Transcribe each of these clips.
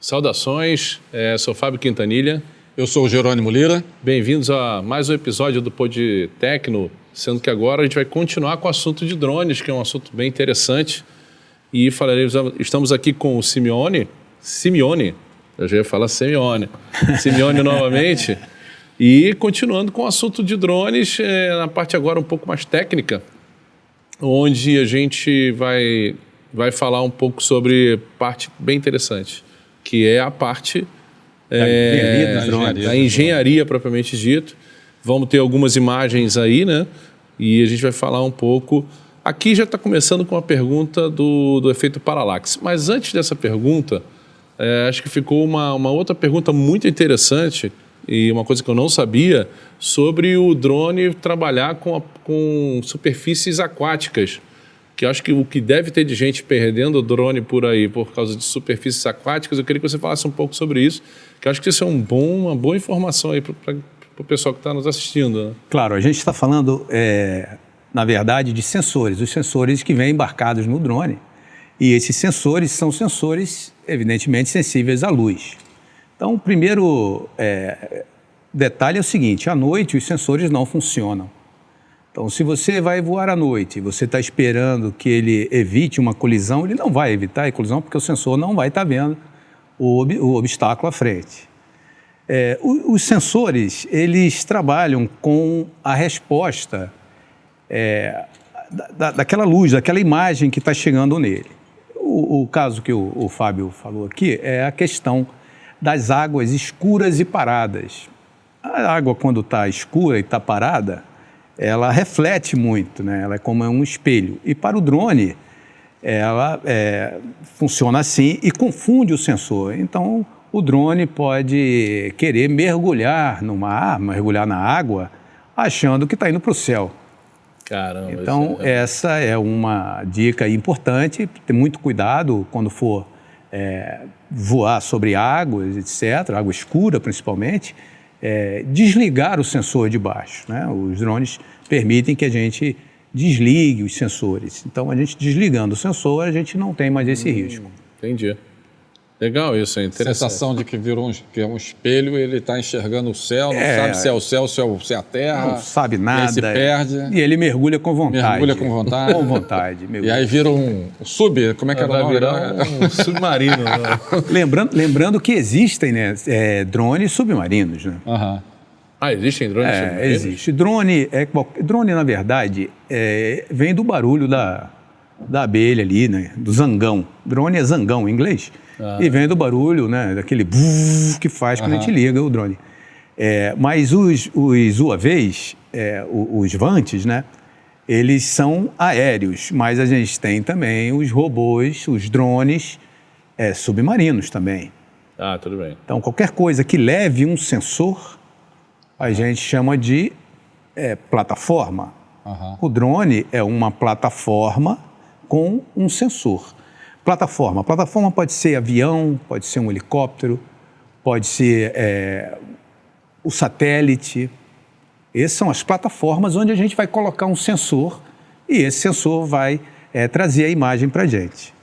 Saudações, sou Fábio Quintanilha. Eu sou o Jerônimo Lira. Bem-vindos a mais um episódio do Pod Tecno, sendo que agora a gente vai continuar com o assunto de drones, que é um assunto bem interessante. E estamos aqui com o Simeone, eu já ia falar Simeone novamente. E continuando com o assunto de drones, na parte agora um pouco mais técnica, onde a gente vai falar um pouco sobre parte bem interessante, que é a parte da engenharia propriamente dito. Vamos ter algumas imagens aí, né? E a gente vai falar um pouco. Aqui já está começando com a pergunta do efeito paralaxe. Mas antes dessa pergunta, acho que ficou uma outra pergunta muito interessante e uma coisa que eu não sabia sobre o drone trabalhar com superfícies aquáticas. Que eu acho que o que deve ter de gente perdendo o drone por aí por causa de superfícies aquáticas, eu queria que você falasse um pouco sobre isso, que eu acho que isso é uma boa informação aí para o pessoal que está nos assistindo. Né? Claro, a gente está falando, na verdade, de sensores, os sensores que vêm embarcados no drone. E esses sensores são sensores, evidentemente, sensíveis à luz. Então, o primeiro detalhe é o seguinte: à noite os sensores não funcionam. Então, se você vai voar à noite e você está esperando que ele evite uma colisão, ele não vai evitar a colisão porque o sensor não vai estar vendo o obstáculo à frente. Os sensores, eles trabalham com a resposta daquela luz, daquela imagem que está chegando nele. O caso que o Fábio falou aqui é a questão das águas escuras e paradas. A água, quando está escura e está parada, ela reflete muito, né? Ela é como um espelho. E para o drone, ela funciona assim e confunde o sensor. Então, o drone pode querer mergulhar mergulhar na água, achando que está indo para o céu. Caramba, então, essa é uma dica importante. Ter muito cuidado quando for voar sobre águas, etc., água escura principalmente. Desligar o sensor de baixo, né? Os drones permitem que a gente desligue os sensores. Então, a gente desligando o sensor, a gente não tem mais esse risco. Entendi. Legal isso, é interessante. Sensação de que virou que é um espelho, ele está enxergando o céu, não sabe se é o céu, se é a terra. Não sabe nada. Ele se perde. E ele mergulha com vontade. Mergulha com vontade. Com vontade. E aí vira um como é que era o nome? Um submarino. Né? Lembrando que existem, né, drones submarinos, né? Aham. Existem drones submarinos? Existe. Drone, na verdade, vem do barulho da abelha ali, né? Do zangão. Drone é zangão em inglês. E vem do barulho, né? Daquele buf que faz quando a gente liga o drone. Mas os UAVs, os VANTs, né? Eles são aéreos, mas a gente tem também os robôs, os drones submarinos também. Tudo bem. Então, qualquer coisa que leve um sensor, a gente chama de plataforma. O drone é uma plataforma com um sensor. Plataforma pode ser avião, pode ser um helicóptero, pode ser o satélite. Essas são as plataformas onde a gente vai colocar um sensor e esse sensor vai trazer a imagem para a gente.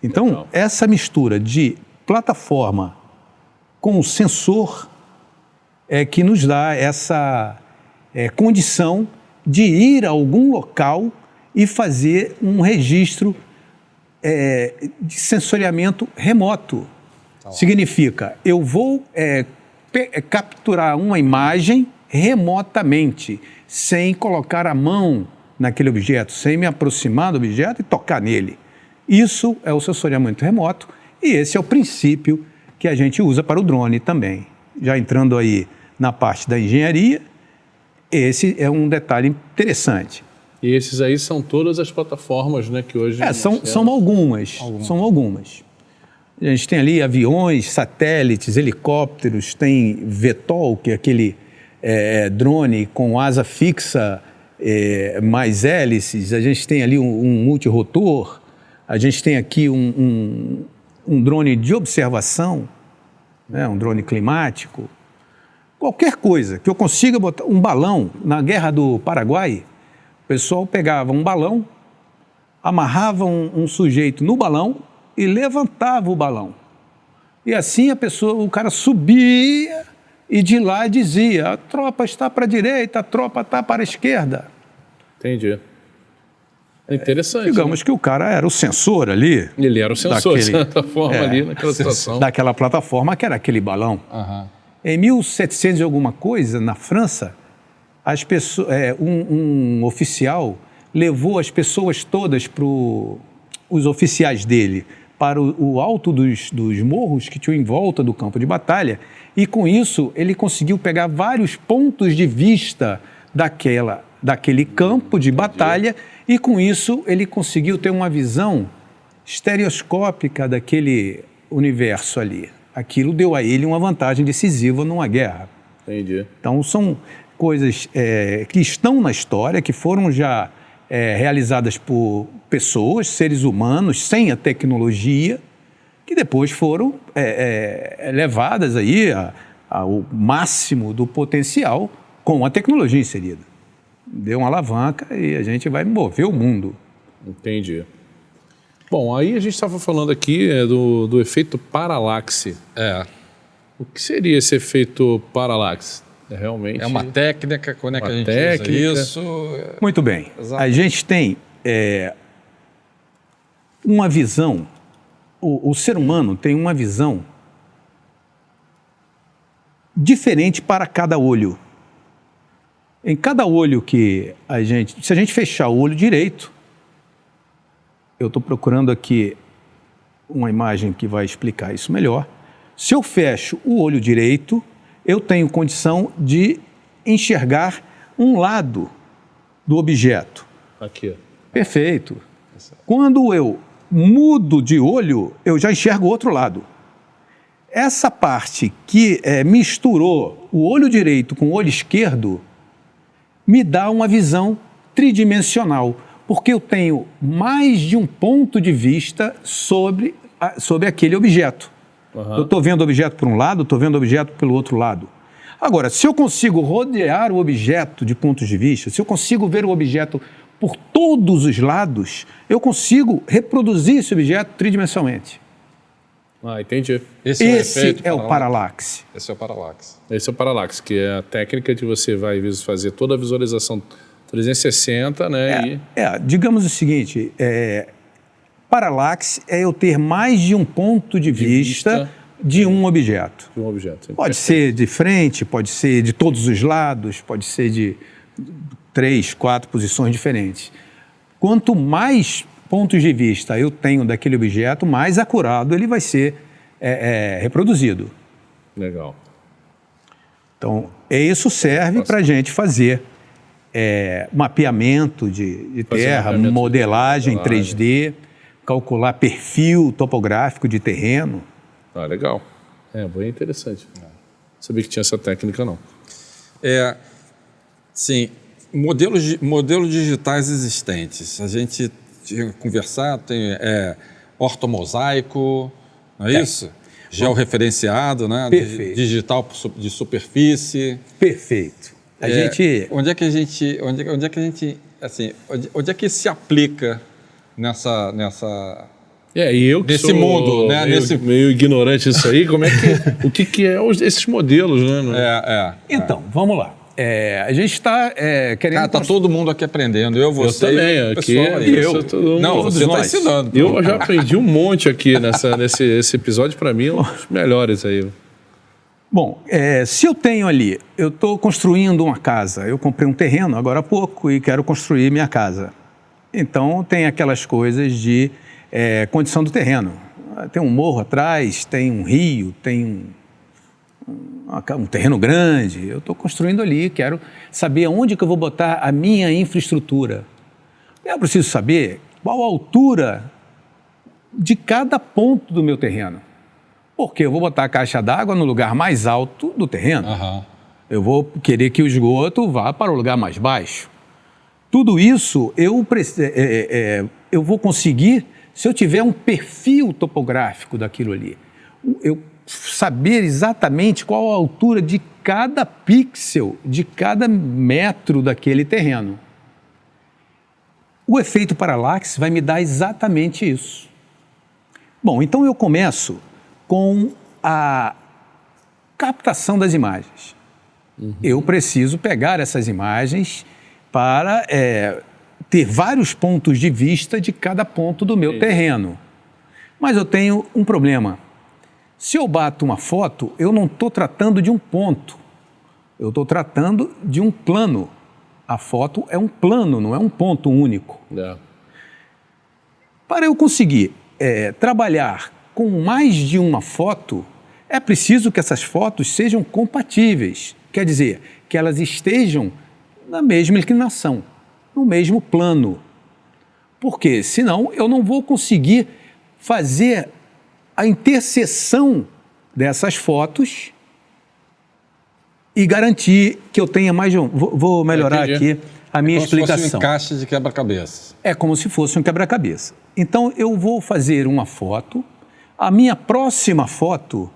Então, essa mistura de plataforma com o sensor é que nos dá essa condição de ir a algum local e fazer um registro de sensoriamento remoto. Significa, eu vou capturar uma imagem remotamente, sem colocar a mão naquele objeto, sem me aproximar do objeto e tocar nele. Isso é o sensoriamento remoto e esse é o princípio que a gente usa para o drone também. Já entrando aí na parte da engenharia, esse é um detalhe interessante. E esses aí são todas as plataformas, né, que hoje... São algumas. São algumas. A gente tem ali aviões, satélites, helicópteros, tem VTOL, que é aquele drone com asa fixa, mais hélices. A gente tem ali um multirotor. A gente tem aqui um drone de observação, né, um drone climático. Qualquer coisa que eu consiga botar um balão. Na Guerra do Paraguai, o pessoal pegava um balão, amarrava um sujeito no balão e levantava o balão. E assim o cara subia e de lá dizia, a tropa está para a direita, a tropa está para a esquerda. Entendi. É interessante. Digamos que o cara era o sensor ali. Ele era o sensor, de certa forma, ali naquela situação. Daquela plataforma que era aquele balão. Em 1700 e alguma coisa, na França, um oficial levou as pessoas todas os oficiais dele para o alto dos morros que tinham em volta do campo de batalha, e com isso ele conseguiu pegar vários pontos de vista daquele campo de batalha, e com isso ele conseguiu ter uma visão estereoscópica daquele universo ali. Aquilo deu a ele uma vantagem decisiva numa guerra. Entendi. Então são coisas que estão na história, que foram já realizadas por pessoas, seres humanos, sem a tecnologia, que depois foram levadas aí ao máximo do potencial com a tecnologia inserida. Deu uma alavanca e a gente vai mover o mundo. Entendi. Bom, aí a gente estava falando aqui do efeito paralaxe. O que seria esse efeito paralaxe? Realmente... É uma técnica, quando é que a gente usa isso? Muito bem. Exato. A gente tem uma visão, o ser humano tem uma visão diferente para cada olho. Em cada olho se a gente fechar o olho direito, eu estou procurando aqui uma imagem que vai explicar isso melhor. Se eu fecho o olho direito, eu tenho condição de enxergar um lado do objeto. Aqui. Perfeito. Quando eu mudo de olho, eu já enxergo o outro lado. Essa parte que misturou o olho direito com o olho esquerdo me dá uma visão tridimensional, porque eu tenho mais de um ponto de vista sobre aquele objeto. Eu estou vendo o objeto por um lado, estou vendo o objeto pelo outro lado. Agora, se eu consigo rodear o objeto de pontos de vista, se eu consigo ver o objeto por todos os lados, eu consigo reproduzir esse objeto tridimensionalmente. Entendi. Esse é o paralaxe. Esse é o paralaxe. Esse é o paralaxe, que é a técnica de você vai fazer toda a visualização 360, né? Digamos o seguinte, paralaxe é eu ter mais de um ponto de vista de um objeto. De um objeto. Pode ser de frente, pode ser de todos os lados, pode ser de 3, 4 posições diferentes. Quanto mais pontos de vista eu tenho daquele objeto, mais acurado ele vai ser reproduzido. Legal. Então, isso serve para a gente fazer mapeamento de terra, modelagem 3D, calcular perfil topográfico de terreno. Legal. Bem interessante. Não sabia que tinha essa técnica, não. Sim, modelos digitais existentes. A gente tinha conversado, tem ortomosaico, não é isso? Georreferenciado, né? Perfeito. Digital de superfície. Perfeito. Onde é que a gente, assim, onde é que se aplica nessa e eu que nesse sou mundo, né? meio ignorante disso aí, como é que o que é esses modelos, né? Então, vamos lá. A gente está querendo... Está todo mundo aqui aprendendo. Você também, e o aqui, pessoal aí. Não, você está ensinando. Eu já aprendi um monte aqui nesse episódio, para mim, é um dos melhores aí. Bom, se eu tenho ali, eu estou construindo uma casa, eu comprei um terreno agora há pouco e quero construir minha casa. Então, tem aquelas coisas de condição do terreno. Tem um morro atrás, tem um rio, tem um terreno grande. Eu estou construindo ali, quero saber onde que eu vou botar a minha infraestrutura. Eu preciso saber qual a altura de cada ponto do meu terreno. Porque eu vou botar a caixa d'água no lugar mais alto do terreno. Eu vou querer que o esgoto vá para o lugar mais baixo. Tudo isso eu vou conseguir se eu tiver um perfil topográfico daquilo ali. Eu saber exatamente qual a altura de cada pixel, de cada metro daquele terreno. O efeito paralaxe vai me dar exatamente isso. Bom, então eu começo com a captação das imagens. Eu preciso pegar essas imagens para ter vários pontos de vista de cada ponto do meu terreno. Mas eu tenho um problema. Se eu bato uma foto, eu não estou tratando de um ponto. Eu estou tratando de um plano. A foto é um plano, não é um ponto único. Para eu conseguir trabalhar com mais de uma foto, é preciso que essas fotos sejam compatíveis. Quer dizer, que elas estejam na mesma inclinação, no mesmo plano. Porque senão eu não vou conseguir fazer a interseção dessas fotos e garantir que eu tenha mais de um. Vou melhorar aqui a minha explicação. Como se fosse um encaixe de quebra-cabeça. É como se fosse um quebra-cabeça. Então, eu vou fazer uma foto, a minha próxima foto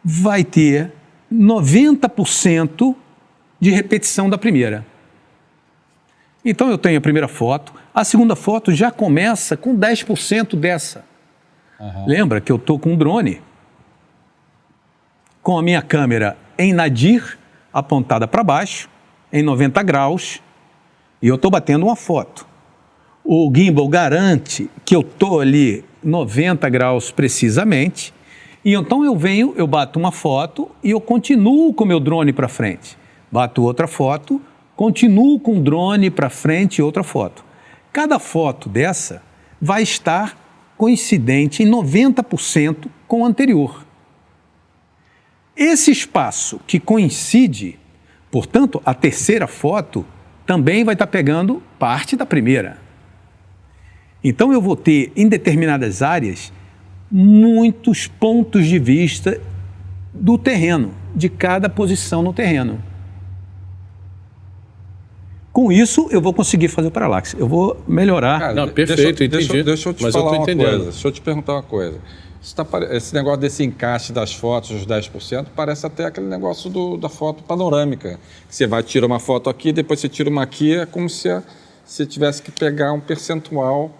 vai ter 90% de repetição da primeira. Então, eu tenho a primeira foto, a segunda foto já começa com 10% dessa. Lembra que eu estou com um drone, com a minha câmera em nadir, apontada para baixo, em 90 graus, e eu estou batendo uma foto. O gimbal garante que eu estou ali 90 graus precisamente, e então eu bato uma foto e eu continuo com o meu drone para frente. Bato outra foto, continuo com o drone para frente e outra foto. Cada foto dessa vai estar coincidente em 90% com o anterior. Esse espaço que coincide, portanto, a terceira foto também vai estar pegando parte da primeira. Então, eu vou ter, em determinadas áreas, muitos pontos de vista do terreno, de cada posição no terreno. Com isso, eu vou conseguir fazer o paralaxe. Eu vou melhorar. Cara, não, perfeito, entendi. Deixa eu te falar uma coisa. Deixa eu te perguntar uma coisa. Esse negócio desse encaixe das fotos, os 10%, parece até aquele negócio da foto panorâmica. Você vai tirar uma foto aqui, depois você tira uma aqui, é como se você tivesse que pegar um percentual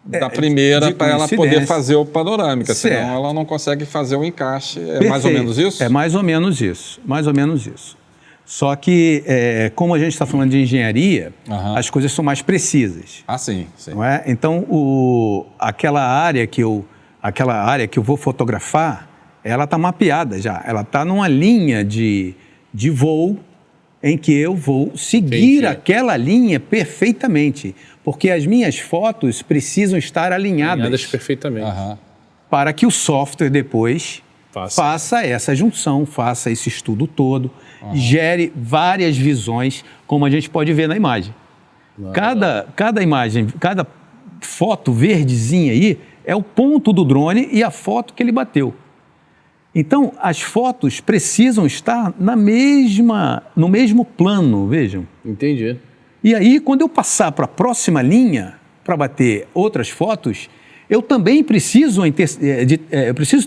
da primeira para ela poder fazer o panorâmica, senão ela não consegue fazer o encaixe. É mais ou menos isso? É mais ou menos isso, mais ou menos isso. Só que, como a gente está falando de engenharia, as coisas são mais precisas. Ah, sim. Não é? Então, aquela área que eu vou fotografar, ela está mapeada já. Ela está numa linha de voo em que eu vou seguir aquela linha perfeitamente. Porque as minhas fotos precisam estar alinhadas perfeitamente. Para que o software depois faça essa junção, faça esse estudo todo, gere várias visões, como a gente pode ver na imagem. Cada imagem, cada foto verdezinha aí é o ponto do drone e a foto que ele bateu. Então, as fotos precisam estar no mesmo plano, vejam. Entendi. E aí, quando eu passar para a próxima linha, para bater outras fotos, eu também preciso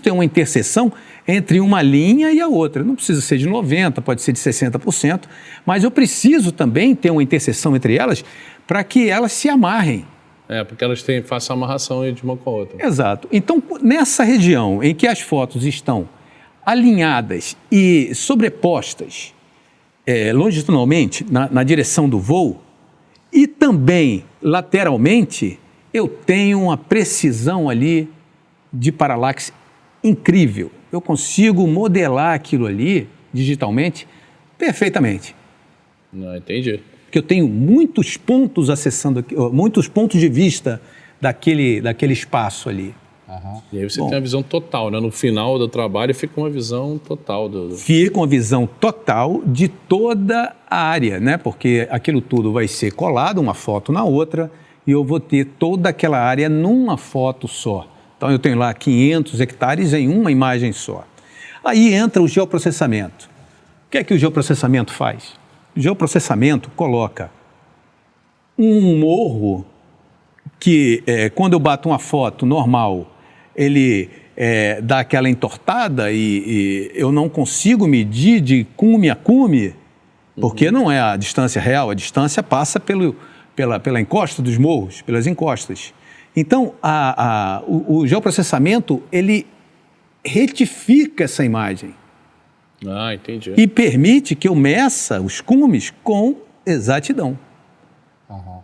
ter uma interseção entre uma linha e a outra. Não precisa ser de 90%, pode ser de 60%, mas eu preciso também ter uma interseção entre elas para que elas se amarrem. Porque elas façam amarração de uma com a outra. Exato. Então, nessa região em que as fotos estão alinhadas e sobrepostas longitudinalmente na direção do voo e também lateralmente, eu tenho uma precisão ali de paralaxe incrível. Eu consigo modelar aquilo ali digitalmente perfeitamente. Não, entendi. Porque eu tenho muitos pontos acessando, muitos pontos de vista daquele espaço ali. E aí você tem uma visão total, né? No final do trabalho fica uma visão total. Fica uma visão total de toda a área, né? Porque aquilo tudo vai ser colado, uma foto na outra, e eu vou ter toda aquela área numa foto só. Então eu tenho lá 500 hectares em uma imagem só. Aí entra o geoprocessamento. O que é que o geoprocessamento faz? O geoprocessamento coloca um morro que, quando eu bato uma foto normal, ele dá aquela entortada e eu não consigo medir de cume a cume, porque não é a distância real, a distância passa pela encosta dos morros, pelas encostas. Então, o geoprocessamento, ele retifica essa imagem Ah, entendi. e permite que eu meça os cumes com exatidão.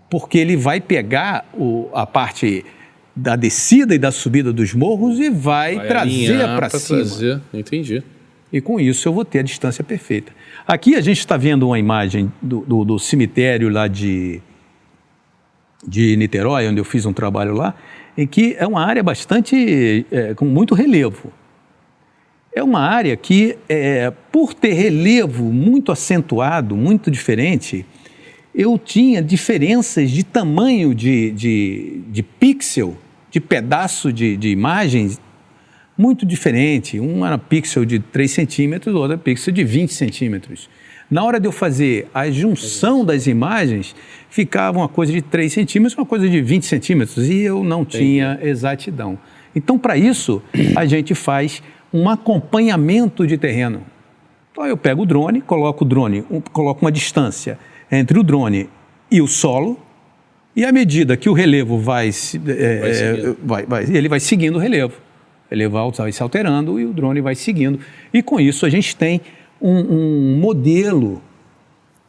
Porque ele vai pegar a parte da descida e da subida dos morros e vai trazer para cima. Trazer. Entendi. E com isso eu vou ter a distância perfeita. Aqui a gente está vendo uma imagem do cemitério lá de Niterói, onde eu fiz um trabalho lá, em que é uma área bastante, com muito relevo. É uma área que, por ter relevo muito acentuado, muito diferente, eu tinha diferenças de tamanho de pixel, de pedaço de imagens, muito diferente. Um era pixel de 3 centímetros, o outro era pixel de 20 centímetros. Na hora de eu fazer a junção das imagens, ficava uma coisa de 3 centímetros, uma coisa de 20 centímetros, e eu não tinha exatidão. Então, para isso, a gente faz um acompanhamento de terreno. Então, eu pego o drone, coloco uma distância entre o drone e o solo, e à medida que o relevo ele vai seguindo o relevo. O relevo vai se alterando e o drone vai seguindo. E com isso a gente tem um modelo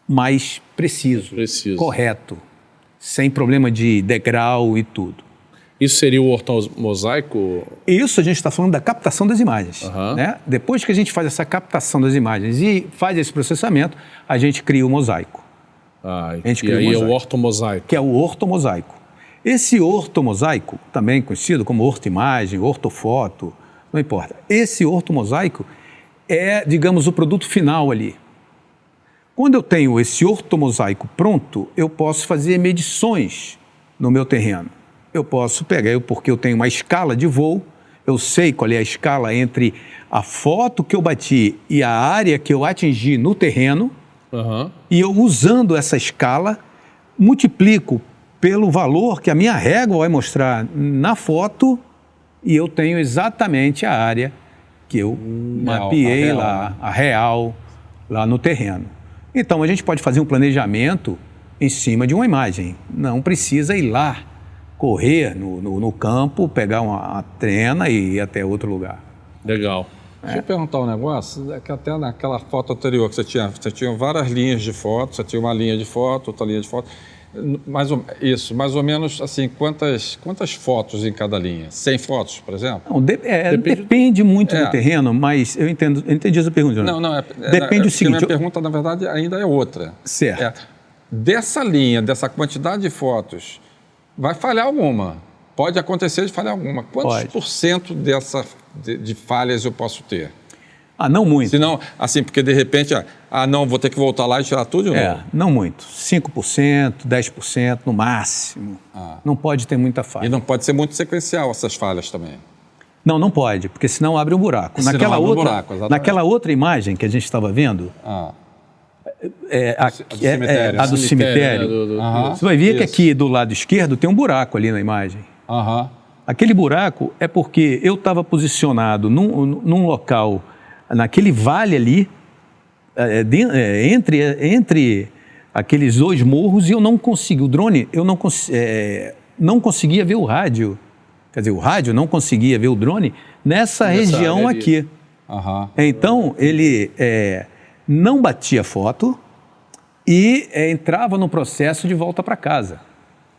mais preciso, correto, sem problema de degrau e tudo. Isso seria o ortomosaico? Isso a gente está falando da captação das imagens. Né? Depois que a gente faz essa captação das imagens e faz esse processamento, a gente cria o mosaico. E aí é o ortomosaico. Que é o ortomosaico. Esse ortomosaico, também conhecido como ortoimagem, ortofoto, não importa. Esse ortomosaico é, digamos, o produto final ali. Quando eu tenho esse ortomosaico pronto, eu posso fazer medições no meu terreno. Eu posso pegar, porque eu tenho uma escala de voo, eu sei qual é a escala entre a foto que eu bati e a área que eu atingi no terreno, e eu, usando essa escala, multiplico pelo valor que a minha régua vai mostrar na foto e eu tenho exatamente a área que eu mapeei lá, a real, lá no terreno. Então, a gente pode fazer um planejamento em cima de uma imagem. Não precisa ir lá, correr no campo, pegar uma trena e ir até outro lugar. Legal. Deixa eu perguntar um negócio, que até naquela foto anterior que você tinha várias linhas de foto, você tinha uma linha de foto, outra linha de foto, mais ou menos assim, quantas fotos em cada linha? 100 fotos, por exemplo? Não, depende muito do terreno, mas eu entendi essa pergunta. Depende do seguinte... A minha pergunta, na verdade, ainda é outra. Certo. Dessa linha, dessa quantidade de fotos, vai falhar alguma? Pode acontecer de falhar alguma. Quantos por cento de falhas eu posso ter? Não muito. Se não, assim, porque de repente, não, vou ter que voltar lá e tirar tudo de novo. Não muito. 5%, 10% no máximo. Não pode ter muita falha. E não pode ser muito sequencial essas falhas também. Não pode, porque senão abre um buraco. Naquela outra imagem que a gente estava vendo, a do cemitério, você vai ver que aqui do lado esquerdo tem um buraco ali na imagem. Aquele buraco é porque eu estava posicionado num local, naquele vale ali, entre aqueles dois morros, e eu não consegui, o drone, eu não conseguia ver o rádio. Quer dizer, o rádio não conseguia ver o drone nessa região aqui. Então, ele não batia foto e entrava no processo de volta para casa.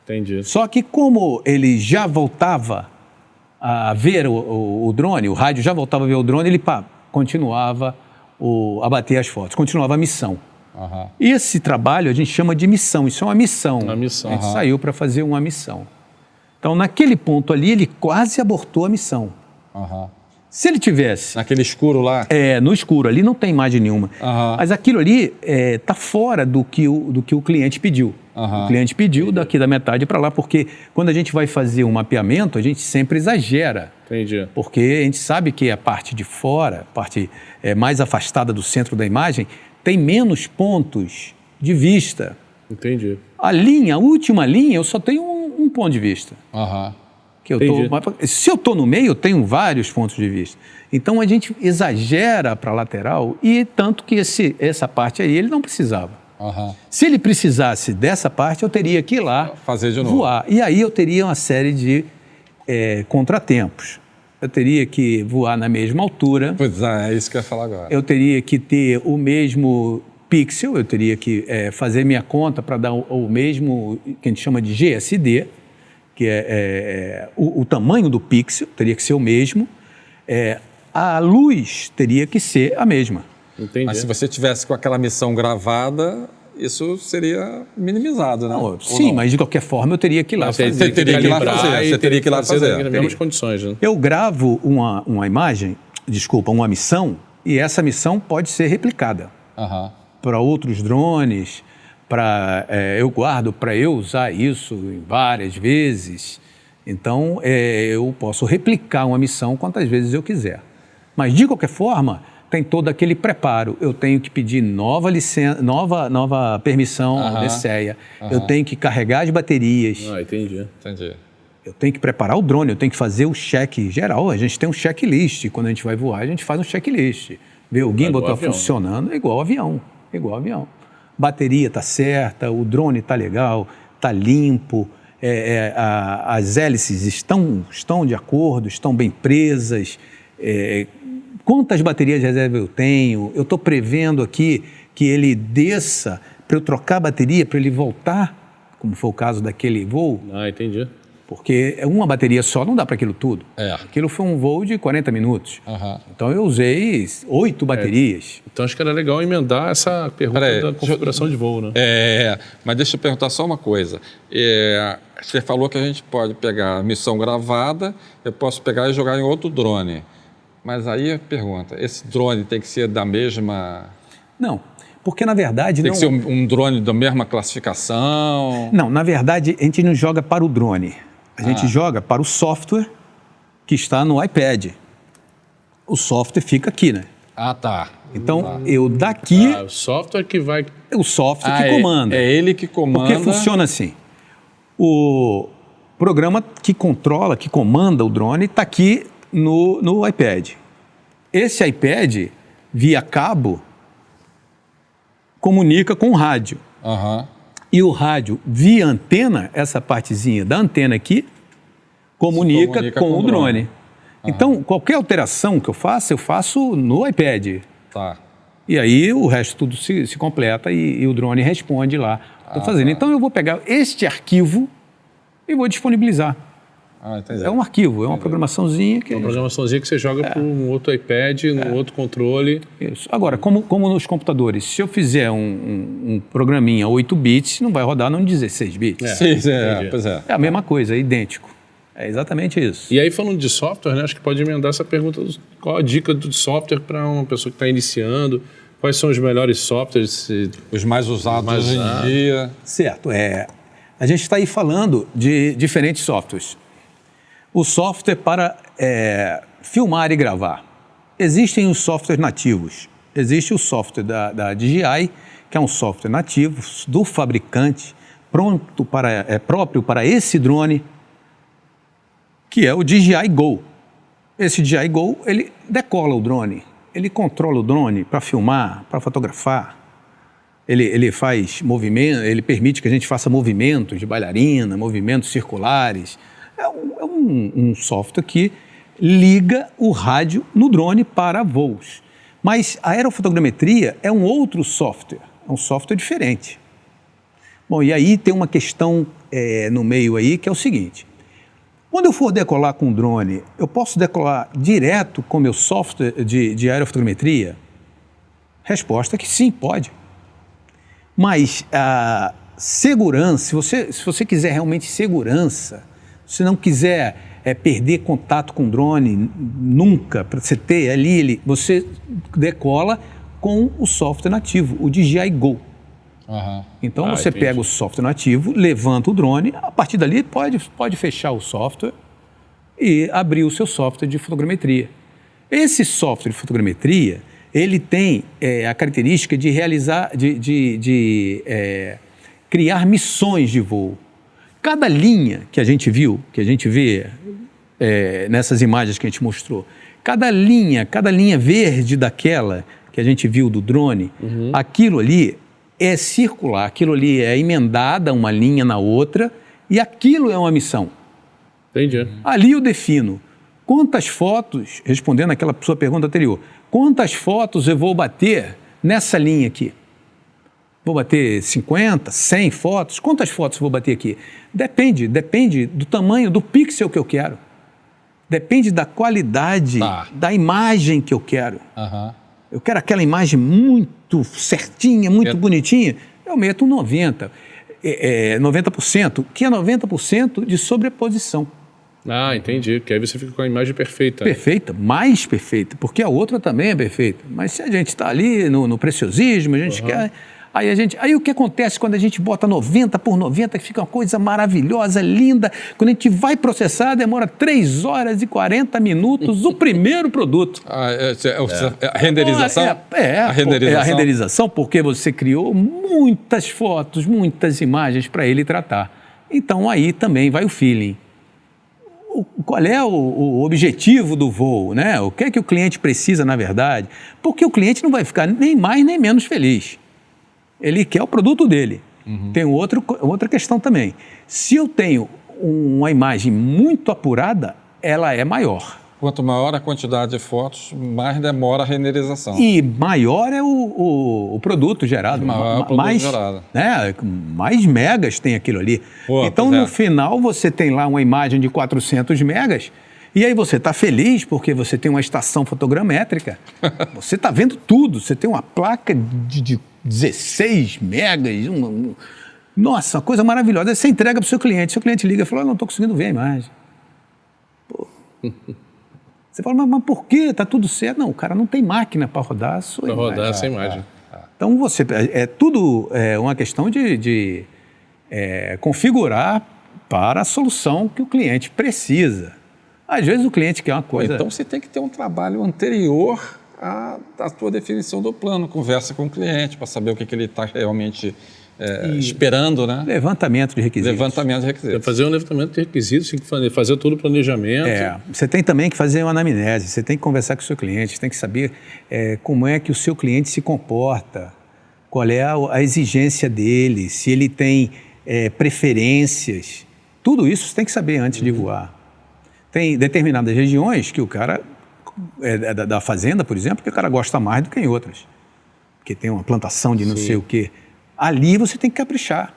Entendi. Só que como ele já voltava a ver o drone, o rádio já voltava a ver o drone, ele continuava a bater as fotos, continuava a missão. Esse trabalho a gente chama de missão, isso é uma missão. A gente saiu para fazer uma missão. Então, naquele ponto ali, ele quase abortou a missão. Se ele tivesse... Naquele escuro lá? No escuro, ali não tem imagem nenhuma. Mas aquilo ali está fora do que o cliente pediu. O cliente pediu daqui da metade para lá, porque quando a gente vai fazer um mapeamento, a gente sempre exagera. Entendi. Porque a gente sabe que a parte de fora, a parte mais afastada do centro da imagem, tem menos pontos de vista. Entendi. A última linha, eu só tenho um ponto de vista. Se eu estou no meio, eu tenho vários pontos de vista. Então, a gente exagera para a lateral, e tanto que essa parte aí ele não precisava. Se ele precisasse dessa parte, eu teria que ir lá fazer de novo, voar. E aí eu teria uma série de contratempos. eu teria que voar na mesma altura. Pois é isso que eu ia falar agora. Eu teria que ter o mesmo pixel, eu teria que fazer minha conta para dar o mesmo que a gente chama de GSD, que é o tamanho do pixel, teria que ser o mesmo. A luz teria que ser a mesma. Entendi. Mas se você tivesse com aquela missão gravada, isso seria minimizado, né? Não, sim, mas de qualquer forma eu teria que ir lá fazer. Você teria que ir lá fazer. Você teria que ir lá fazer. Nas mesmas condições, né? Eu gravo uma imagem, uma missão, e essa missão pode ser replicada para outros drones, eu guardo para eu usar isso várias vezes. Então, eu posso replicar uma missão quantas vezes eu quiser. Mas, de qualquer forma, tem todo aquele preparo. Eu tenho que pedir nova licença, nova permissão ao DCEA. Eu tenho que carregar as baterias. Entendi. Eu tenho que preparar o drone, eu tenho que fazer o check geral. A gente tem um checklist. Quando a gente vai voar, a gente faz um checklist. Ver o gimbal está funcionando, igual avião. Bateria está certa, o drone está legal, está limpo, as hélices estão de acordo, estão bem presas. Quantas baterias de reserva eu tenho? Eu estou prevendo aqui que ele desça para eu trocar a bateria, para ele voltar, como foi o caso daquele voo. Entendi. Porque uma bateria só não dá para aquilo tudo. Aquilo foi um voo de 40 minutos. Então eu usei 8 baterias. Então acho que era legal emendar essa pergunta da configuração de voo, né? Mas deixa eu perguntar só uma coisa. Você falou que a gente pode pegar a missão gravada, eu posso pegar e jogar em outro drone. Mas aí a pergunta, esse drone tem que ser da mesma... Não, porque na verdade... Tem que ser um drone da mesma classificação? Não, na verdade a gente não joga para o drone. A gente joga para o software que está no iPad. O software fica aqui, né? Tá. Então, eu daqui... o software que vai... O software que comanda. É ele que comanda... Porque funciona assim. O programa que controla, que comanda o drone está aqui no iPad. Esse iPad, via cabo, comunica com o rádio. E o rádio, via antena, essa partezinha da antena aqui, comunica com o drone. Então, qualquer alteração que eu faço no iPad. E aí o resto tudo se completa e o drone responde lá. Estou fazendo. Então, eu vou pegar este arquivo e vou disponibilizar. É um arquivo, é uma programaçãozinha que... Uma programaçãozinha que você joga para um outro iPad, num outro controle. Isso. Agora, como nos computadores, se eu fizer um programinha 8 bits, não vai rodar num 16 bits. Pois é. É a mesma coisa, é idêntico. É exatamente isso. E aí, falando de software, né, acho que pode emendar essa pergunta, qual a dica do software para uma pessoa que está iniciando? Quais são os melhores softwares? Os mais usados hoje em dia? Certo. A gente está aí falando de diferentes softwares. O software para filmar e gravar. Existem os softwares nativos. Existe o software da DJI, que é um software nativo do fabricante, próprio para esse drone, que é o DJI Go. Esse DJI Go, ele decola o drone, ele controla o drone para filmar, para fotografar. Ele faz movimento, ele permite que a gente faça movimentos de bailarina, movimentos circulares. É um software que liga o rádio no drone para voos. Mas a aerofotogrametria é um outro software, é um software diferente. Bom, e aí tem uma questão no meio aí que é o seguinte. Quando eu for decolar com o drone, eu posso decolar direto com o meu software de aerofotogrametria? Resposta é que sim, pode. Mas a segurança, se você quiser realmente segurança, se não quiser perder contato com o drone nunca, para você ter ali, você decola com o software nativo, o DJI Go. Então você pega o software nativo, levanta o drone, a partir dali pode fechar o software e abrir o seu software de fotogrametria. Esse software de fotogrametria, ele tem a característica de realizar, de criar missões de voo. Cada linha que a gente viu, que a gente vê nessas imagens que a gente mostrou, cada linha verde daquela que a gente viu do drone, aquilo ali é circular, aquilo ali é emendada uma linha na outra e aquilo é uma missão. Entendi. Ali eu defino quantas fotos, respondendo aquela sua pergunta anterior, quantas fotos eu vou bater nessa linha aqui? Vou bater 50, 100 fotos? Quantas fotos vou bater aqui? Depende do tamanho do pixel que eu quero. Depende da qualidade da imagem que eu quero. Eu quero aquela imagem muito certinha, muito bonitinha, eu meto 90%, que é 90% de sobreposição. Ah, entendi, que aí você fica com a imagem perfeita. Perfeita, mais perfeita, porque a outra também é perfeita. Mas se a gente está ali no preciosismo, a gente quer... Aí o que acontece quando a gente bota 90 por 90, que fica uma coisa maravilhosa, linda. Quando a gente vai processar, demora 3 horas e 40 minutos o primeiro produto. A renderização? A renderização, porque você criou muitas fotos, muitas imagens para ele tratar. Então aí também vai o feeling. Qual é o objetivo do voo, né? O que é que o cliente precisa, na verdade? Porque o cliente não vai ficar nem mais nem menos feliz. Ele quer o produto dele. Tem outra questão também. Se eu tenho uma imagem muito apurada, ela é maior. Quanto maior a quantidade de fotos, mais demora a renderização. E maior é o produto gerado. Mais megas tem aquilo ali. Então, no final, você tem lá uma imagem de 400 megas, e aí você está feliz porque você tem uma estação fotogramétrica. Você está vendo tudo. Você tem uma placa de 16 megas. Nossa, uma coisa maravilhosa. Aí você entrega para o seu cliente liga e fala, não estou conseguindo ver a imagem. Pô. Você fala, mas por quê? Está tudo certo. Não, o cara não tem máquina para rodar a sua imagem. Para rodar essa imagem. Então, tudo uma questão de configurar para a solução que o cliente precisa. Às vezes o cliente quer uma coisa... Então você tem que ter um trabalho anterior à tua definição do plano. Conversa com o cliente para saber o que ele está realmente esperando, né? Levantamento de requisitos. Fazer um levantamento de requisitos, tem que fazer todo o planejamento. Você tem também que fazer uma anamnese, você tem que conversar com o seu cliente, você tem que saber como é que o seu cliente se comporta, qual é a exigência dele, se ele tem preferências. Tudo isso você tem que saber antes de voar. Tem determinadas regiões que o cara, da fazenda, por exemplo, que o cara gosta mais do que em outras. Porque tem uma plantação de não sei o quê. Ali você tem que caprichar.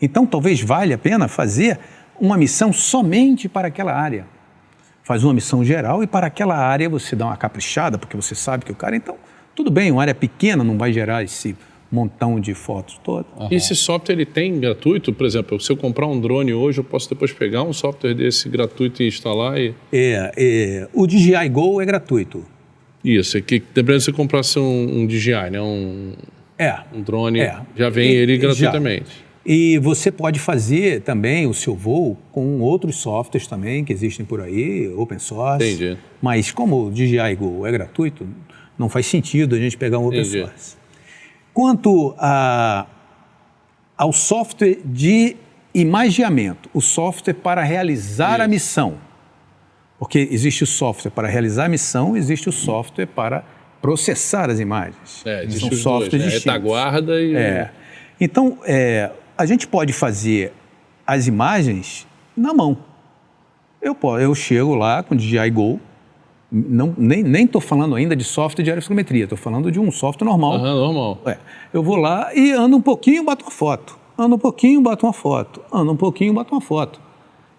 Então, talvez valha a pena fazer uma missão somente para aquela área. Faz uma missão geral e para aquela área você dá uma caprichada, porque você sabe que o cara... Então, tudo bem, uma área pequena não vai gerar esse montão de fotos todo. E esse software, ele tem gratuito? Por exemplo, se eu comprar um drone hoje, eu posso depois pegar um software desse gratuito e instalar? O DJI Go é gratuito. Isso, dependendo se você comprasse um DJI, né? Um drone, já vem ele gratuitamente. E você pode fazer também o seu voo com outros softwares também que existem por aí, open source. Entendi. Mas como o DJI Go é gratuito, não faz sentido a gente pegar um open source. Quanto ao software de imageamento, o software para realizar a missão, porque existe o software para realizar a missão, existe o software para processar as imagens. São softwares distintos. Retaguarda e... Então, a gente pode fazer as imagens na mão. Eu chego lá com o DJI Go, nem estou falando ainda de software de aerofotogrametria, estou falando de um software normal. Normal. Eu vou lá e ando um pouquinho, bato uma foto. Ando um pouquinho, bato uma foto. Ando um pouquinho, bato uma foto.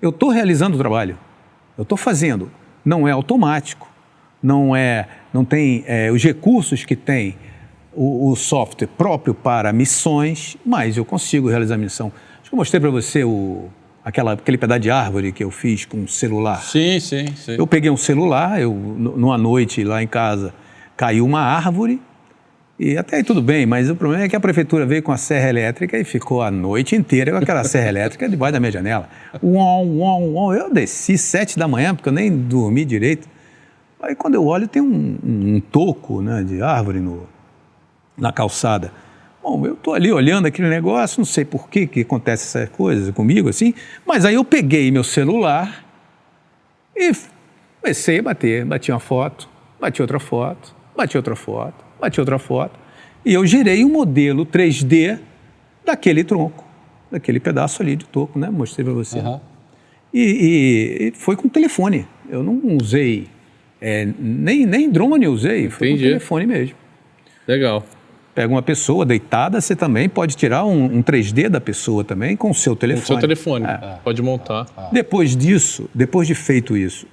Eu estou realizando o trabalho. Eu estou fazendo. Não é automático. Não tem os recursos que tem o software próprio para missões, mas eu consigo realizar a missão. Acho que eu mostrei para você aquele pedaço de árvore que eu fiz com um celular. Sim. Eu peguei um celular, numa noite lá em casa, caiu uma árvore, e até aí tudo bem, mas o problema é que a prefeitura veio com a serra elétrica e ficou a noite inteira com aquela serra elétrica debaixo da minha janela. Eu desci 7 da manhã, porque eu nem dormi direito. Aí quando eu olho tem um toco, né, de árvore na calçada. Bom, eu estou ali olhando aquele negócio, não sei por que acontece essas coisas comigo assim, mas aí eu peguei meu celular e comecei a bater. Bati uma foto, bati outra foto, bati outra foto, bati outra foto. E eu gerei um modelo 3D daquele tronco, daquele pedaço ali de toco, né? Mostrei para você. E foi com o telefone. Eu não usei, nem drone eu usei, foi no telefone mesmo. Legal. Pega uma pessoa deitada, você também pode tirar um 3D da pessoa também com o seu telefone. Com o seu telefone, pode montar. Depois disso, depois de feito isso,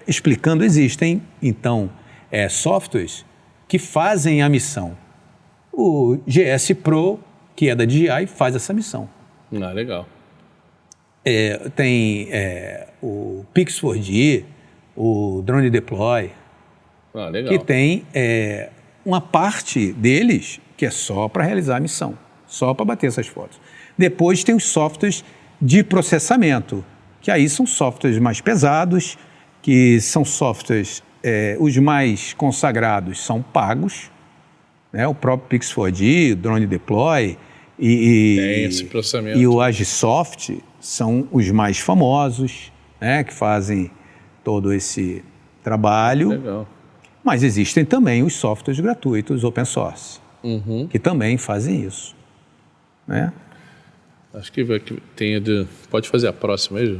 explicando, existem, então, softwares que fazem a missão. O GS Pro, que é da DJI, faz essa missão. Legal. Tem o Pix4D, o Drone Deploy, legal. que tem uma parte deles que é só para realizar a missão, só para bater essas fotos. Depois tem os softwares de processamento, que aí são softwares mais pesados, que são softwares, os mais consagrados são pagos, né? O próprio Pix4D, o Drone Deploy tem esse processamento. E o Agisoft são os mais famosos, né? Que fazem todo esse trabalho. Legal. Mas existem também os softwares gratuitos open source, que também fazem isso, né? Acho que pode fazer a próxima aí, Ju?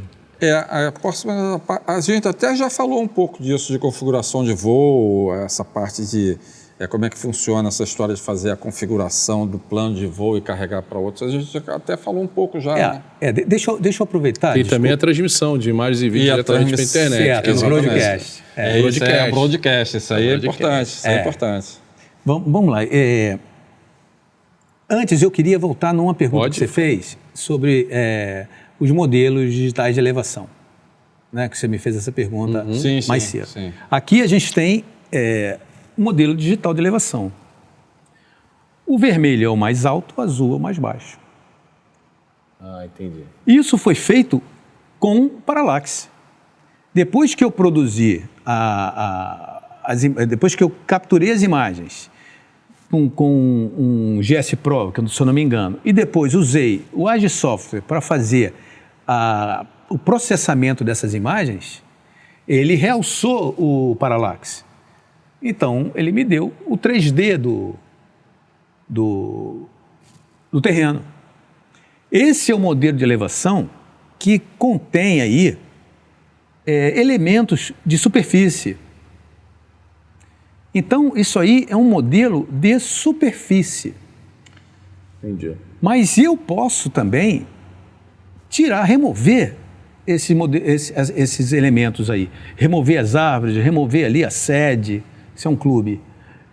A próxima, a gente até já falou um pouco disso, de configuração de voo, essa parte de como é que funciona essa história de fazer a configuração do plano de voo e carregar para outros. A gente até falou um pouco já. Né? Deixa eu aproveitar. E também a transmissão de imagens e vídeos diretamente para a internet. Certo, no broadcast. Isso é broadcast, isso aí é importante. Isso é importante. Vamos lá. Antes, eu queria voltar numa pergunta que você fez sobre os modelos digitais de elevação, né? Que você me fez essa pergunta mais cedo. Sim. Aqui a gente tem um modelo digital de elevação. O vermelho é o mais alto, o azul é o mais baixo. Entendi. Isso foi feito com Parallax. Depois que eu produzi, depois que eu capturei as imagens com um GS Pro, que se eu não me engano, e depois usei o Agisoftware para fazer o processamento dessas imagens, ele realçou o Parallax. Então, ele me deu o 3D do terreno. Esse é o modelo de elevação que contém aí elementos de superfície. Então, isso aí é um modelo de superfície. Entendi. Mas eu posso também remover esses elementos aí. Remover as árvores, remover ali a sede. Isso é um clube.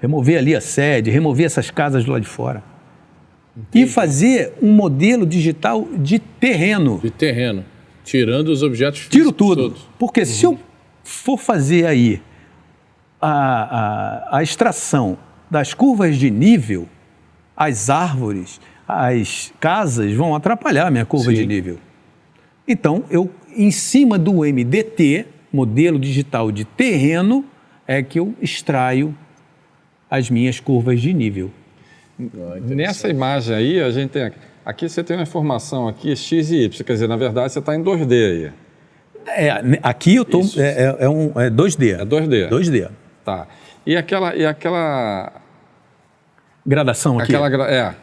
Remover ali a sede, remover essas casas do lado de fora. Entendi. E fazer um modelo digital de terreno. De terreno. Tirando os objetos físicos. Tiro tudo. Todos. Porque se eu for fazer aí a extração das curvas de nível, as árvores, as casas vão atrapalhar a minha curva de nível. Então, em cima do MDT, modelo digital de terreno, é que eu extraio as minhas curvas de nível. Nessa imagem aí, a gente tem... Aqui você tem uma informação aqui, X e Y, quer dizer, na verdade você está em 2D aí. Aqui eu estou... É 2D. É 2D. 2D. Tá. E aquela... Gradação aqui?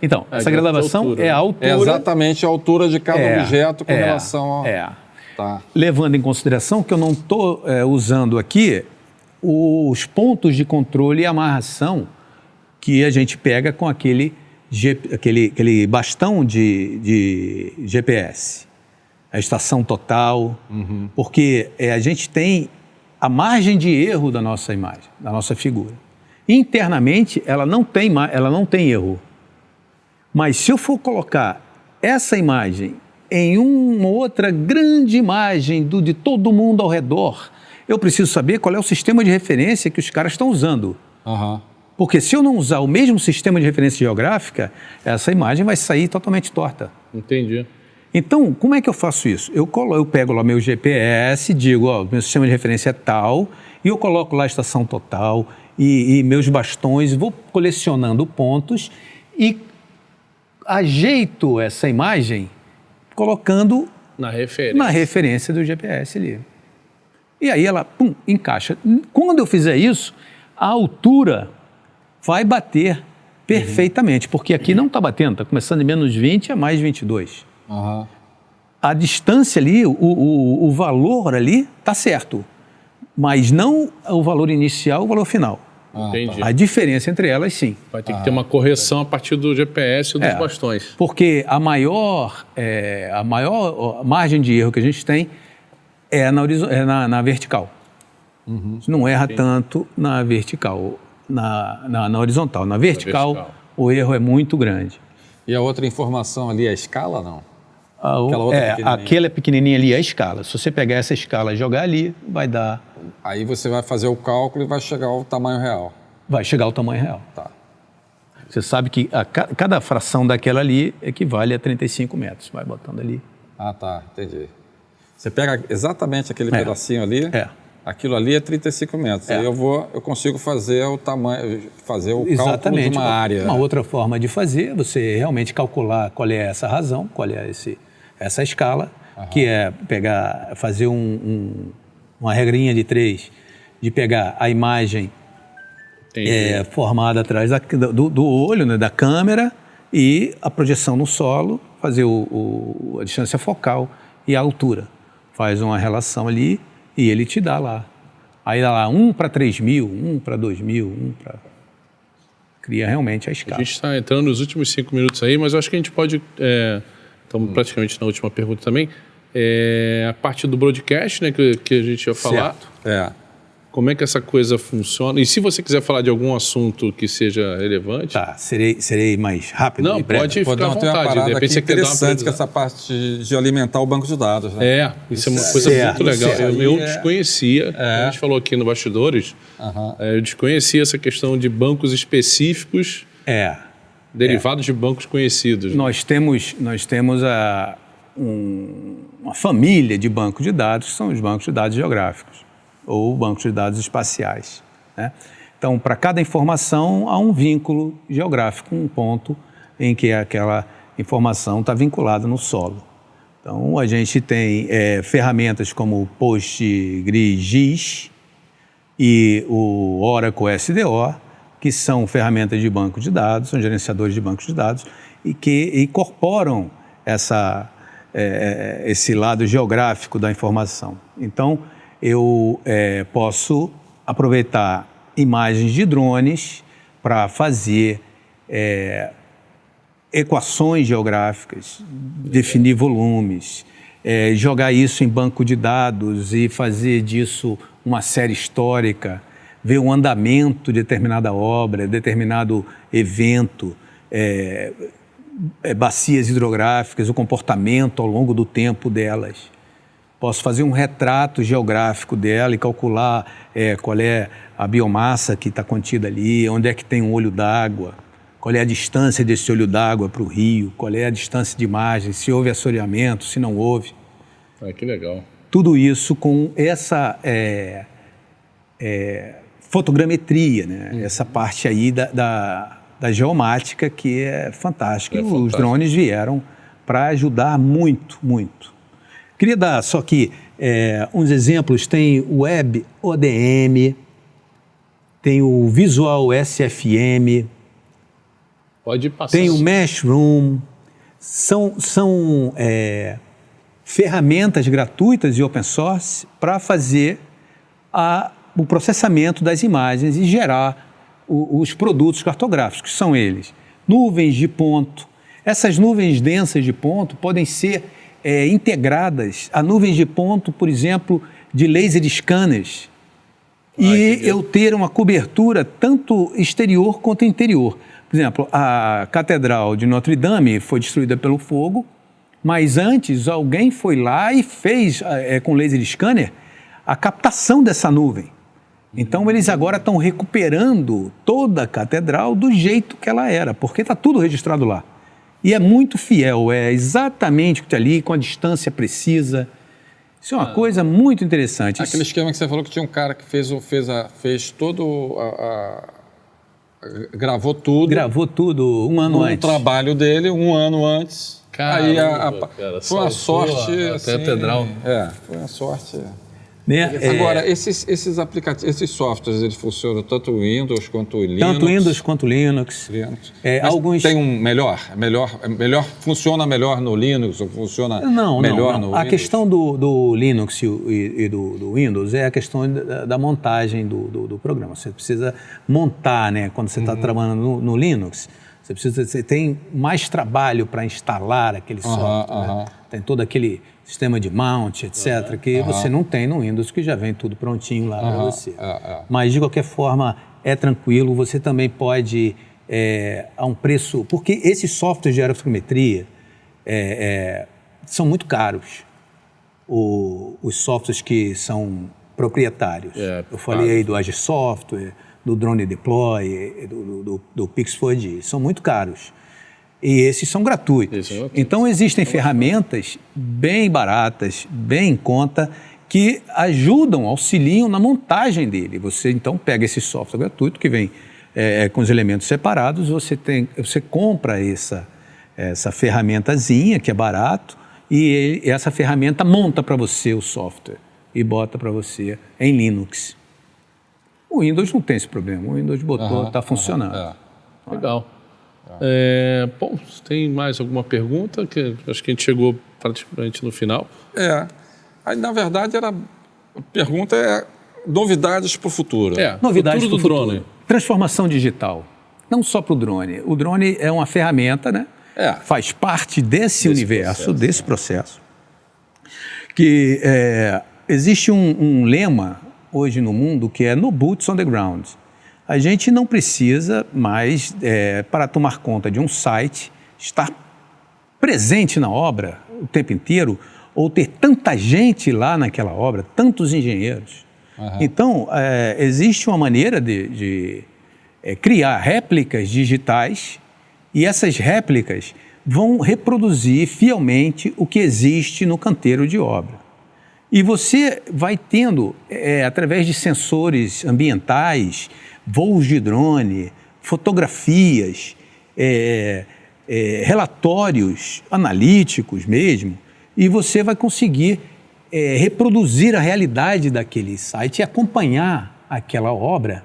Então, essa gradação é a altura... É exatamente a altura de cada objeto com relação a... Tá. Levando em consideração que eu não estou usando aqui os pontos de controle e amarração que a gente pega com aquele bastão de GPS, a estação total, porque a gente tem a margem de erro da nossa imagem, da nossa figura. Internamente, ela não tem erro. Mas se eu for colocar essa imagem em uma outra grande imagem de todo mundo ao redor, eu preciso saber qual é o sistema de referência que os caras estão usando. Porque se eu não usar o mesmo sistema de referência geográfica, essa imagem vai sair totalmente torta. Entendi. Então, como é que eu faço isso? Eu pego lá meu GPS, digo, meu sistema de referência é tal, e eu coloco lá a estação total e meus bastões, vou colecionando pontos e ajeito essa imagem colocando na referência do GPS ali. E aí ela, encaixa. Quando eu fizer isso, a altura vai bater perfeitamente, porque aqui não está batendo, está começando de menos 20 a mais 22. A distância ali, o valor ali está certo. mas não o valor inicial, o valor final. Entendi. A diferença entre elas, sim. Vai ter que ter uma correção a partir do GPS ou dos bastões. Porque a maior margem de erro que a gente tem é na vertical. Você não erra tanto na vertical, na horizontal. Na vertical, o erro é muito grande. E a outra informação ali é a escala, não? Aquela pequenininha ali é a escala. Se você pegar essa escala e jogar ali, vai dar... Aí você vai fazer o cálculo e vai chegar ao tamanho real. Vai chegar ao tamanho real. Tá. Você sabe que cada fração daquela ali equivale a 35 metros. Vai botando ali. Ah, tá. Entendi. Você pega exatamente aquele pedacinho ali, aquilo ali é 35 metros. Aí eu consigo fazer o tamanho, fazer o cálculo de uma área. Uma outra forma de fazer, você realmente calcular qual é essa razão, qual é essa escala, que é fazer uma regrinha de 3, de pegar a imagem formada atrás do olho, né, da câmera, e a projeção no solo, fazer a distância focal e a altura. Faz uma relação ali e ele te dá lá. Aí dá lá 1 para 3.000, 1 para 2.000, 1 para... Cria realmente a escala. A gente está entrando nos últimos 5 minutos aí, mas eu acho que a gente pode... Estamos praticamente na última pergunta também. A parte do broadcast, né, que a gente ia falar. Certo. Como é que essa coisa funciona? E se você quiser falar de algum assunto que seja relevante... Tá, serei mais rápido. Não, pode ficar à vontade. De repente você quer dar uma interessante que essa parte de alimentar o banco de dados, né? Isso é uma coisa muito legal. Eu desconhecia, a gente falou aqui no Bastidores, eu desconhecia essa questão de bancos específicos derivados de bancos conhecidos. Nós temos uma família de bancos de dados, que são os bancos de dados geográficos, ou bancos de dados espaciais, né? Então, para cada informação, há um vínculo geográfico, um ponto em que aquela informação está vinculada no solo. Então, a gente tem ferramentas como o PostgreSQL e o Oracle SDO, que são ferramentas de banco de dados, são gerenciadores de bancos de dados, e que incorporam esse lado geográfico da informação. Então, eu posso aproveitar imagens de drones para fazer equações geográficas, definir volumes, jogar isso em banco de dados e fazer disso uma série histórica, ver o andamento de determinada obra, determinado evento, bacias hidrográficas, o comportamento ao longo do tempo delas. Posso fazer um retrato geográfico dela e calcular qual é a biomassa que está contida ali, onde é que tem um olho d'água, qual é a distância desse olho d'água para o rio, qual é a distância de imagem, se houve assoreamento, se não houve. Que legal. Tudo isso com essa fotogrametria, né? Essa parte aí da geomática que é fantástica. Os drones vieram para ajudar muito, muito. Queria dar só aqui uns exemplos. Tem o Web ODM, tem o Visual SFM, pode passar. Tem o Meshroom. São ferramentas gratuitas e open source para fazer o processamento das imagens e gerar os produtos cartográficos, que são eles. Nuvens de ponto. Essas nuvens densas de ponto podem ser integradas a nuvens de ponto, por exemplo, de laser scanners, e eu ter uma cobertura tanto exterior quanto interior. Por exemplo, a Catedral de Notre Dame foi destruída pelo fogo, mas antes alguém foi lá e fez, com laser scanner, a captação dessa nuvem. Então, eles agora estão recuperando toda a catedral do jeito que ela era, porque está tudo registrado lá. E é muito fiel, é exatamente o que está ali, com a distância precisa. Isso é uma coisa muito interessante. Aquele esquema que você falou que tinha um cara que fez todo... Gravou tudo um ano antes. O trabalho dele, um ano antes. Caramba, aí foi uma sorte. A catedral. Foi uma sorte. Né? Agora, esses aplicativos, esses softwares, eles funcionam tanto o Windows quanto o Linux? Tanto Windows quanto Linux. Alguns... Tem um melhor? Funciona melhor no Linux ou funciona melhor no Windows? A questão do Linux e do Windows é a questão da montagem do programa. Você precisa montar, né? Quando você está trabalhando no Linux, você tem mais trabalho para instalar aquele software. Né? Tem todo aquele sistema de mount, etc., que você não tem no Windows, que já vem tudo prontinho lá para você. Mas, de qualquer forma, é tranquilo. Você também pode, a um preço... Porque esses softwares de aerofotogrametria são muito caros. Os softwares que são proprietários. Eu falei aí do Azure Software, do Drone Deploy, do Pix4D. São muito caros. E esses são gratuitos. Então, existem ferramentas bem baratas, bem em conta, que ajudam, auxiliam na montagem dele. Você, então, pega esse software gratuito, que vem com os elementos separados, você compra essa ferramentazinha, que é barato, e essa ferramenta monta para você o software e bota para você em Linux. O Windows não tem esse problema. O Windows botou, está funcionando. Legal. Bom, tem mais alguma pergunta? Que acho que a gente chegou praticamente no final. Aí, na verdade, a pergunta é novidades para o futuro. Novidades para o futuro. Drone. Transformação digital. Não só para o drone. O drone é uma ferramenta, né? Faz parte desse universo, desse processo. Que existe um lema hoje no mundo que é no boots on the ground. A gente não precisa mais, para tomar conta de um site, estar presente na obra o tempo inteiro ou ter tanta gente lá naquela obra, tantos engenheiros. Então, existe uma maneira de criar réplicas digitais e essas réplicas vão reproduzir fielmente o que existe no canteiro de obra. E você vai tendo, através de sensores ambientais, voos de drone, fotografias, relatórios analíticos mesmo, e você vai conseguir reproduzir a realidade daquele site e acompanhar aquela obra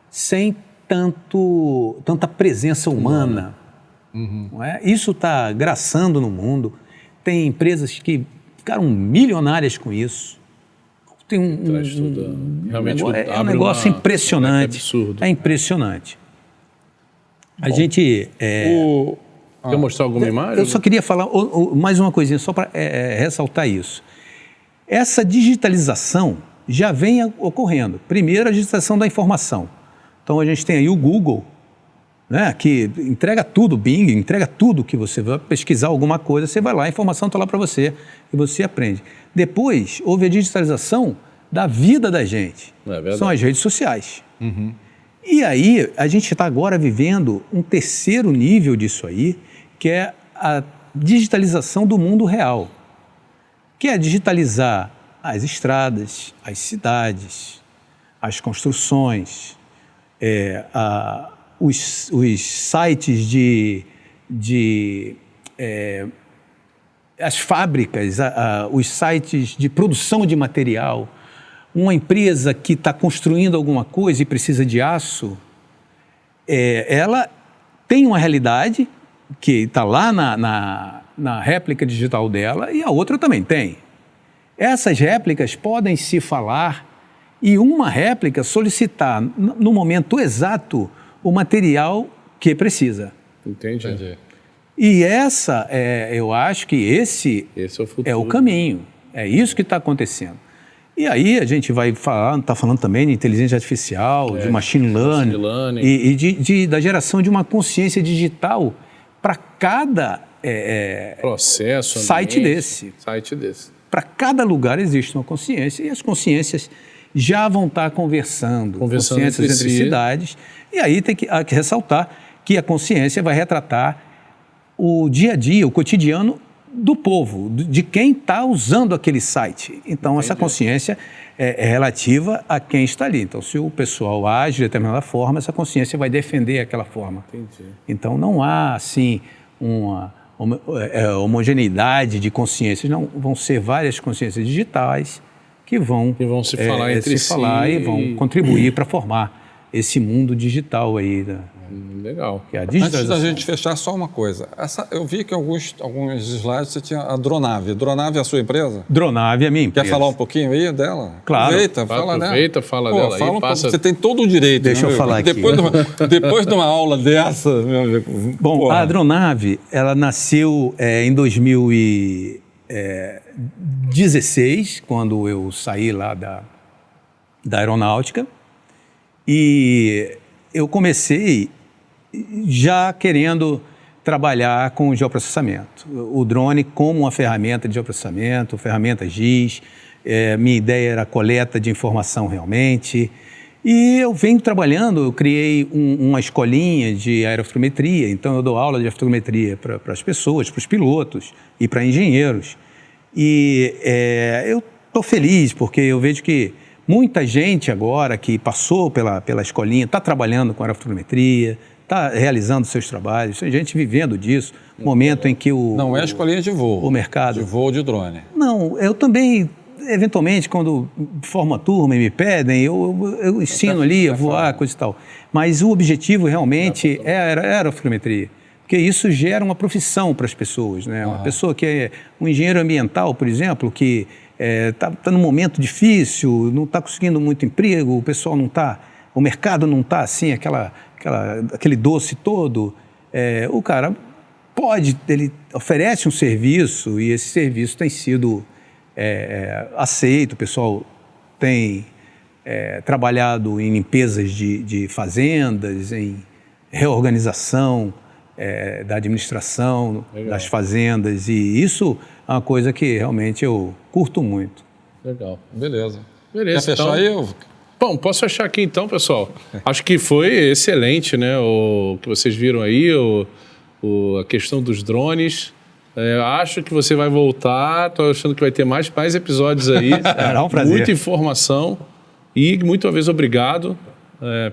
sem tanta presença humana. Não é? Isso está graçando no mundo. Tem empresas que ficaram milionárias com isso. Tem realmente é um negócio impressionante. É absurdo. É impressionante. A gente... Quer mostrar alguma imagem? Eu só queria falar mais uma coisinha, só para ressaltar isso. Essa digitalização já vem ocorrendo. Primeiro, a digitalização da informação. Então, a gente tem aí o Google, né, que entrega tudo, o Bing, entrega tudo que você vai pesquisar alguma coisa, você vai lá, a informação está lá para você e você aprende. Depois, houve a digitalização da vida da gente. São as redes sociais. E aí, a gente está agora vivendo um terceiro nível disso aí, que é a digitalização do mundo real, que é digitalizar as estradas, as cidades, as construções, os sites as fábricas, os sites de produção de material. Uma empresa que está construindo alguma coisa e precisa de aço, ela tem uma realidade que está lá na réplica digital dela e a outra também tem. Essas réplicas podem se falar e uma réplica solicitar no momento exato o material que precisa. Entendi. E eu acho que esse é o futuro. É o caminho. É isso que está acontecendo. E aí a gente vai falar, está falando também de inteligência artificial, de machine learning. E da geração de uma consciência digital para cada processo, site desse. Para cada lugar existe uma consciência e as consciências já vão estar conversando consciências entre cidades. E aí tem que ressaltar que a consciência vai retratar o dia a dia, o cotidiano do povo, de quem está usando aquele site. Então, essa consciência é relativa a quem está ali. Então, se o pessoal age de determinada forma, essa consciência vai defender aquela forma. Então, não há, assim, uma homogeneidade de consciências. Não, vão ser várias consciências digitais que vão se falar entre se falar e vão contribuir para formar esse mundo digital aí. Legal. Que é a Antes digitalização. da gente fechar, só uma coisa. Eu vi que alguns slides você tinha a Dronave. Dronave é a sua empresa? Dronave é a minha empresa. Quer falar um pouquinho aí dela? Claro. Aproveita, fala dela aí. Passa... Você tem todo o direito. Deixa eu falar aqui. Depois de uma aula dessa... Meu amigo, bom, a Dronave, ela nasceu em 2016, quando eu saí lá da aeronáutica. E eu comecei já querendo trabalhar com geoprocessamento. O drone como uma ferramenta de geoprocessamento, ferramenta GIS. Minha ideia era a coleta de informação realmente. E eu venho trabalhando, eu criei uma escolinha de aerofotometria, então eu dou aula de aerofotometria para as pessoas, para os pilotos e para engenheiros. E eu estou feliz porque eu vejo que muita gente agora que passou pela escolinha está trabalhando com aerofotometria, está realizando seus trabalhos, tem gente vivendo disso, momento em que Não é escolinha de voo. O mercado... De voo de drone. Não, eu também, eventualmente, quando formo a turma e me pedem, eu ensino ali a voar, coisa e tal. Mas o objetivo realmente é a aerofotometria, porque isso gera uma profissão para as pessoas, né? Uma pessoa que é um engenheiro ambiental, por exemplo, que está num momento difícil, não está conseguindo muito emprego, o pessoal não está, o mercado não está assim, aquele doce todo, o cara ele oferece um serviço e esse serviço tem sido aceito, o pessoal tem trabalhado em limpezas de fazendas, em reorganização da administração das fazendas, e isso é uma coisa que realmente eu curto muito. Legal. Beleza. Quer fechar então, aí? Bom, posso fechar aqui então, pessoal. Acho que foi excelente, né? O que vocês viram aí, a questão dos drones. Acho que você vai voltar, estou achando que vai ter mais episódios aí. Será um prazer. Muita informação e muito uma vez obrigado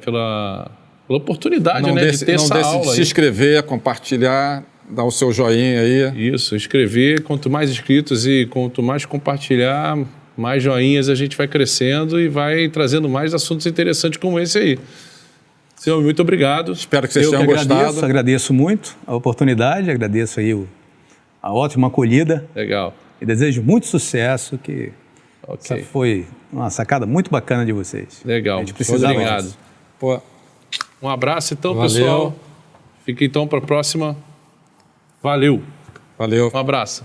pela oportunidade, de ter essa aula. Não deixe de se inscrever, compartilhar, dar o seu joinha aí. Isso, inscrever. Quanto mais inscritos e quanto mais compartilhar, mais joinhas a gente vai crescendo e vai trazendo mais assuntos interessantes como esse aí. Senhor, muito obrigado. Espero que vocês tenham gostado. Agradeço muito a oportunidade, agradeço aí a ótima acolhida. Legal. E desejo muito sucesso, que essa foi uma sacada muito bacana de vocês. Legal. A gente precisava Obrigado. disso. Um abraço então, Valeu. pessoal. Fica então para a próxima. Valeu. Valeu. Um abraço.